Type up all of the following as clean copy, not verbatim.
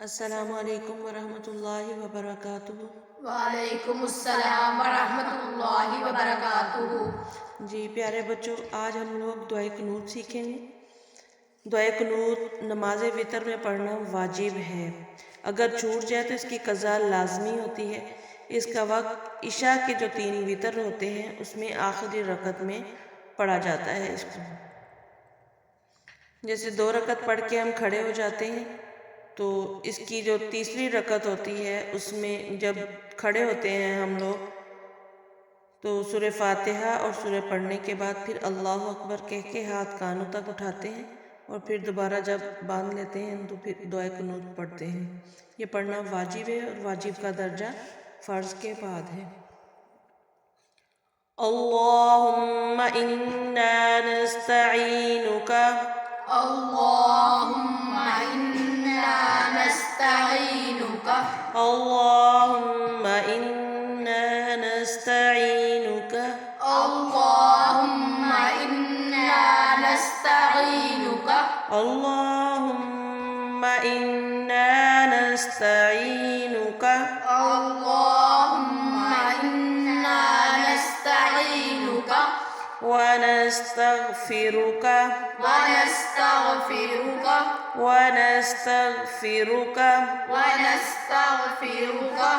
अस्सलामुअलैकुम वरहमतुल्लाहि वबरकातुहू। वालेकुमुस्सलाम वरहमतुल्लाहि वबरकातुहू। जी प्यारे बच्चों, आज हम लोग दुआए कुनूत सीखेंगे। दुआए कुनूत नमाज वितर में पढ़ना वाजिब है। अगर छूट जाए तो इसकी कज़ा लाजमी होती है। इसका वक्त इशा के जो 3 वितर होते हैं उसमें आखिरी रकत में पढ़ा जाता है। इसको जैसे 2 रकत पढ़ के हम खड़े हो जाते हैं, तो इसकी जो तीसरी रकत होती है उसमें जब खड़े होते हैं हम लोग, तो सूरह फातिहा और सूरह पढ़ने के बाद फिर अल्लाह अकबर कह के हाथ कानों तक उठाते हैं और फिर दोबारा जब बांध लेते हैं तो फिर दुआए कुनूत पढ़ते हैं। ये पढ़ना वाजिब है और वाजिब का दर्जा फ़र्ज़ के बाद है। अल्लाहुम्मा इन्ना नस्तईनुका अल्लाहुम्मा इन्ना नस्तईनुका अल्लाहुम्मा इन्ना नस्तईनुका अल्लाहुम्मा इन्ना नस्तईनुका अल्लाहुम्मा इन्ना नस्तईनुका अल्लाहुम्मा इन्ना नस्तईनुका व नस्तगफिरुका व नस्तगफिरुका व नस्तगफिरुका व नस्तगफिरुका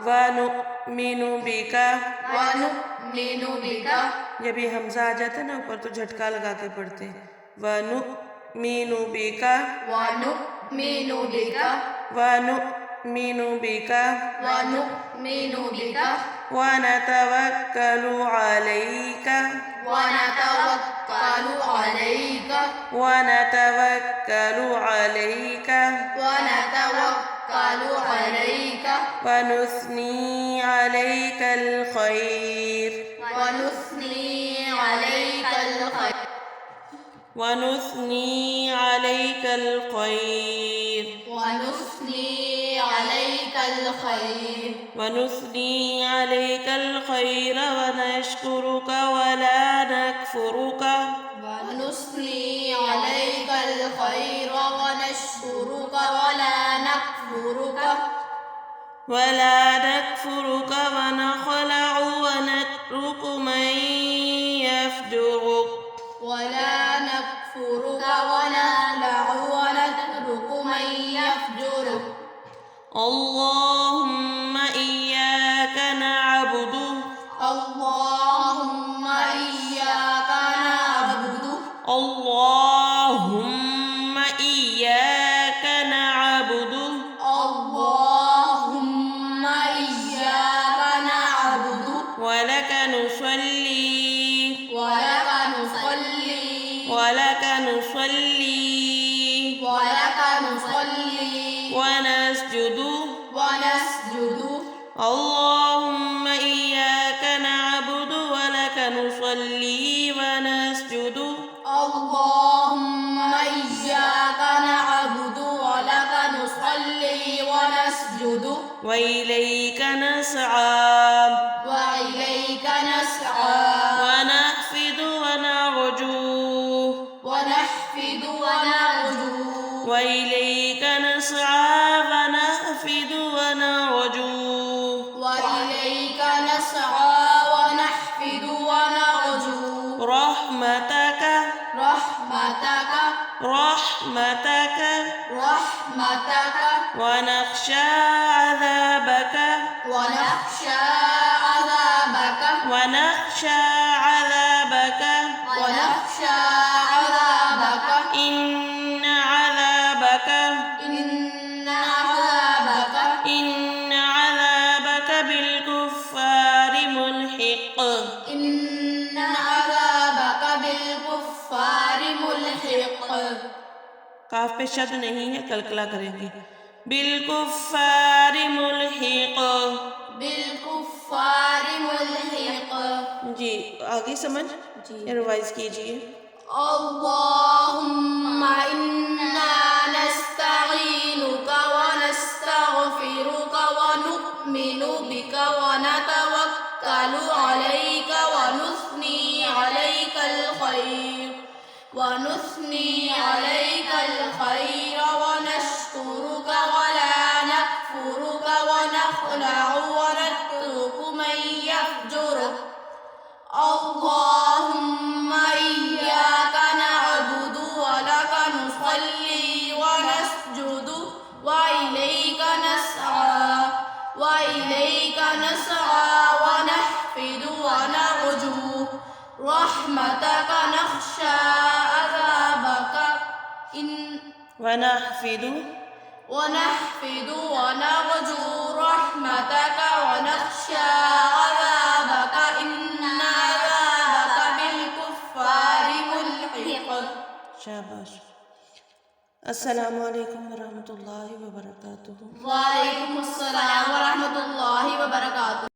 व नुमिनु बिका। व नुमिनु बिका। जब ये हमजा आ जाता है ना ऊपर, तो झटका लगा के पढ़ते हैं। व नुमिनु बिका व नुमिनु बिका व नुमिनु बिका व नुमिनु बिका व नतवक्कलु अलैका व नतवक्कलु अलैका व नतवक्कलु अलैका व नतवक्कलु अलैका व नुस्नी अलैकल खैर व नुस्नी अलैकल खैर व नुस्नी अलैकल खैर व नुस्नी अलैकल खैर व नुस्नी अलैकल खैर व नशकुरुका व ला नकफुरुका व नुस्नी अलैकल खैर व नशकुरुका व ला नकफुरुका वला नकफुरुका व नखलअ व नतरुक मन यफजुरुक वला नकफुरुका व नखलअ व नतरुक मन यफजुरुक अल्लाहुम्मा इय्याका नअबुदु अल्लाहुम्मा इय्याका नअबुदु अल्लाहुम्मा इय्याका नअबुदु अल्लाहुम्मा इय्याका नअबुदु व लक नुसल्ली व लक नुसल्ली व लक नुसल्ली व लक नुसल्ली व नस्जुदु व नस्जुदु अल्लाहुम्मा इय्याका नअबुदु व लक नुसल्ली व नस्जुदु अल्लाहुम्मा इय्याका नअबुदु व लक नुसल्ली व नस्जुदु व इलैका नसआ व इलैका नसआ व नहफिदु व नरजू व नहफिदु व नरजू व इलैका नसआ व नहफिदु व नरजू व इलैका नसआ व नहफिदु व नरजू रहमतक रहमतक रहमतक रहमतक व नख्शा अज़ाबक व नख्शा अज़ाबक व नख्शा अज़ाबक व नख्शा अज़ाबक इन्न अज़ाबक इन्न अज़ाबक इन्न अज़ाबक बिलकुफ़्फ़ारि मुल्हिक़। इन्न अज़ाबक बिलकुफ़्फ़ारि मुल्हिक़। काफ पे शब्द नहीं है, कलकला करेंगे। बिलकुफ़्फ़ारि मुल्हिक़। बिलकुफ़्फ़ारि मुल्हिक़। जी आगे समझ रिवाइज कीजिए। अल्लाहुम्मा इन्ना नस्तईनुका व नस्तगफिरुका व नुमिनु बिका व नतवक्कलु अलैका व नुस्नी अलैकल खैर व नुस्नी अलैकल खैर व नशकुरुका व ला رحمتك نخشى عذابك إن ونحفظ ونحفظ ونرجو رحمتك ونخشى عذابك إن عذابك بالكفار ملحق. शाबाश। अस्सलामु अलैकुम वरहमतुल्लाहि वबरकातुहू। वालेकुम अस्सलाम वरहमतुल्लाहि वबरकातुहू।